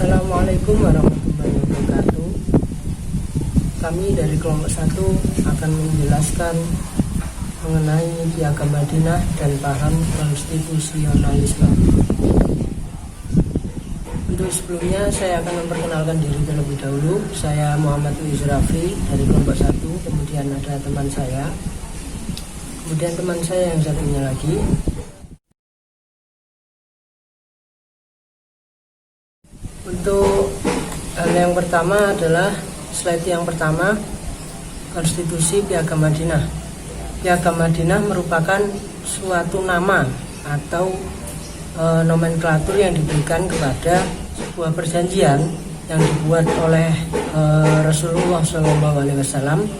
Assalamualaikum warahmatullahi wabarakatuh. Kami dari kelompok 1 akan menjelaskan mengenai Piagam Madinah dan paham konstitusionalisme. Untuk sebelumnya saya akan memperkenalkan diri terlebih dahulu. Saya Muhammad Wizrafi dari kelompok 1, kemudian ada teman saya, kemudian teman saya yang satunya lagi. Untuk hal yang pertama adalah slide yang pertama, Konstitusi Piagam Madinah. Piagam Madinah merupakan suatu nama atau nomenklatur yang diberikan kepada sebuah perjanjian yang dibuat oleh Rasulullah SAW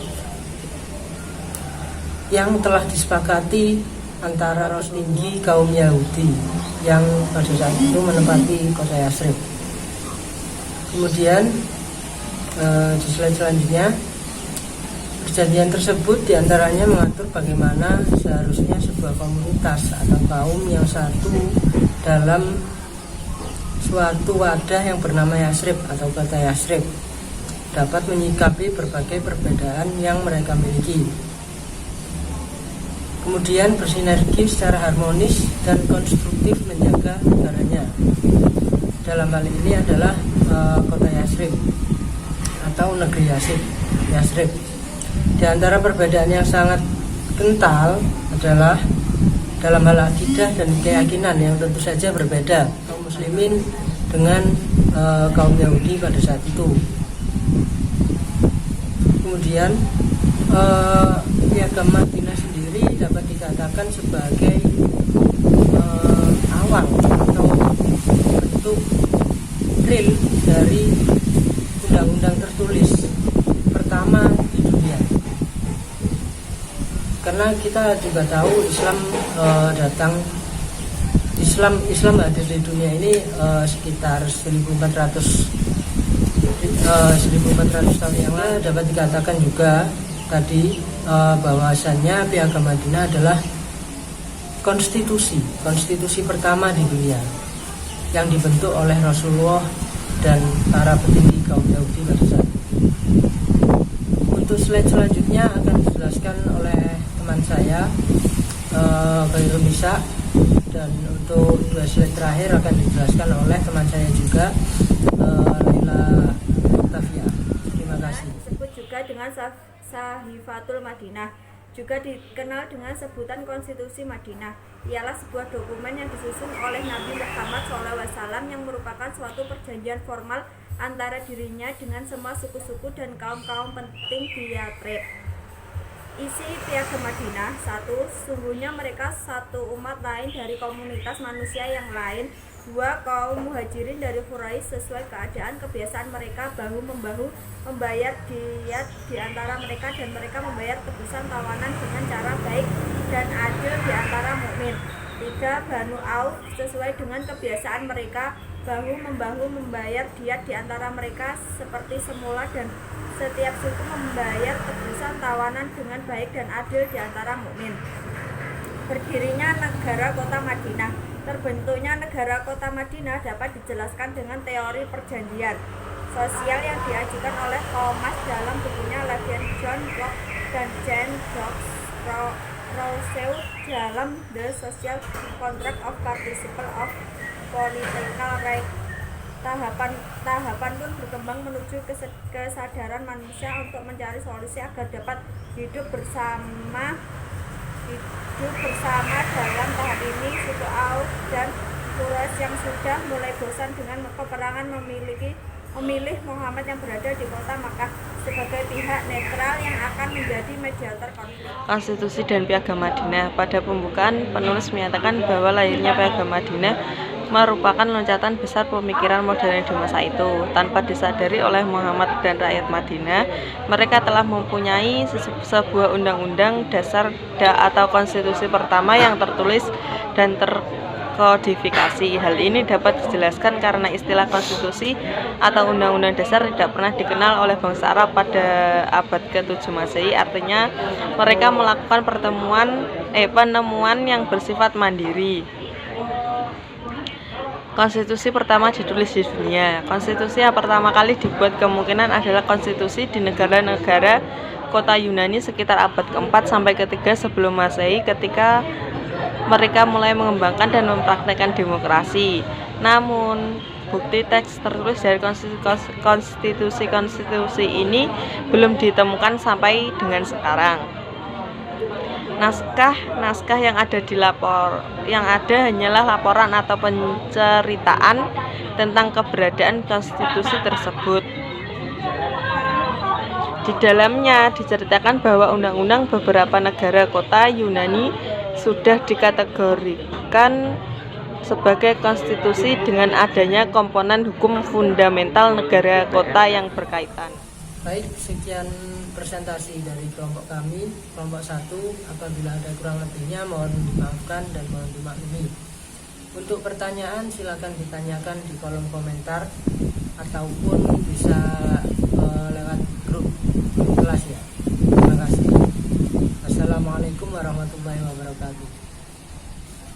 yang telah disepakati antara Rasul tinggi kaum Yahudi yang pada saat itu menempati kota Yasrib. Kemudian di slide selanjutnya, perjanjian tersebut diantaranya mengatur bagaimana seharusnya sebuah komunitas atau kaum yang satu dalam suatu wadah yang bernama Yasrib atau kota Yasrib dapat menyikapi berbagai perbedaan yang mereka miliki. Kemudian bersinergi secara harmonis dan konstruktif menjaga negaranya. Dalam hal ini adalah kota Yasrib atau negeri Yasrib. Di antara perbedaan yang sangat kental adalah dalam hal akidah dan keyakinan yang tentu saja berbeda kaum muslimin dengan kaum Yahudi pada saat itu. Kemudian Piagam Madinah sendiri dapat dikatakan sebagai awal atau bentuk real dari undang-undang tertulis pertama di dunia. Karena kita juga tahu Islam hadir di dunia ini sekitar 1400 tahun yang lalu. Dapat dikatakan juga tadi bahwasannya Piagam Madinah adalah konstitusi pertama di dunia yang dibentuk oleh Rasulullah dan para petinggi kaum Yahudi pada saat itu. Untuk slide selanjutnya akan dijelaskan oleh teman saya Khairul Nisa, dan untuk 2 slide terakhir akan dijelaskan oleh teman saya juga Laila Tafia. Terima kasih. Disebut juga dengan Sahifatul Madinah, juga dikenal dengan sebutan Konstitusi Madinah. Ialah sebuah dokumen yang disusun oleh Nabi Muhammad SAW yang merupakan suatu perjanjian formal antara dirinya dengan semua suku-suku dan kaum-kaum penting di Yathrib. Isi Piagam Madinah: 1. Sungguhnya mereka satu umat lain dari komunitas manusia yang lain. 2. Kaum muhajirin dari Quraisy sesuai keadaan kebiasaan mereka bahu-membahu membayar diyat di antara mereka, dan mereka membayar tebusan tawanan dengan cara baik dan adil di antara mukmin. 3. Banu Auf sesuai dengan kebiasaan mereka bahu-membahu membayar diyat di antara mereka seperti semula, dan setiap suku membayar tebusan tawanan dengan baik dan adil di antara mukmin. Berdirinya negara kota Madinah. Terbentuknya negara kota Madinah dapat dijelaskan dengan teori perjanjian sosial yang diajukan oleh Thomas dalam bukunya Levian John Locke dan Jean-Jacques Rousseau dalam The Social Contract of Participles of Political Rights. Tahapan pun berkembang menuju kesadaran manusia untuk mencari solusi agar dapat hidup bersama. Dalam tahap ini suku Auf dan Quraisy yang sudah mulai bosan dengan peperangan memilih Muhammad yang berada di kota Makkah sebagai pihak netral yang akan menjadi mediator konflik. Konstitusi dan Piagam Madinah. Pada pembukaan, penulis menyatakan bahwa lahirnya Piagam Madinah merupakan loncatan besar pemikiran modern di masa itu. Tanpa disadari oleh Muhammad dan rakyat Madinah, mereka telah mempunyai sebuah undang-undang dasar atau konstitusi pertama yang tertulis dan terkodifikasi. Hal ini dapat dijelaskan karena istilah konstitusi atau undang-undang dasar tidak pernah dikenal oleh bangsa Arab pada abad ke-7 Masehi. Artinya mereka melakukan penemuan yang bersifat mandiri. Konstitusi pertama ditulis di dunia. Konstitusi yang pertama kali dibuat kemungkinan adalah konstitusi di negara-negara kota Yunani sekitar abad ke-4 sampai ke-3 sebelum Masehi ketika mereka mulai mengembangkan dan mempraktikkan demokrasi. Namun, bukti teks tertulis dari konstitusi-konstitusi ini belum ditemukan sampai dengan sekarang. Naskah yang ada hanyalah laporan atau penceritaan tentang keberadaan konstitusi tersebut. Di dalamnya diceritakan bahwa undang-undang beberapa negara kota Yunani sudah dikategorikan sebagai konstitusi dengan adanya komponen hukum fundamental negara kota yang berkaitan. Baik, sekian presentasi dari kelompok kami, kelompok 1. Apabila ada kurang lebihnya mohon dimaafkan dan mohon dimaklumi. Untuk pertanyaan silakan ditanyakan di kolom komentar ataupun bisa lewat grup kelas ya. Terima kasih. Assalamualaikum warahmatullahi wabarakatuh.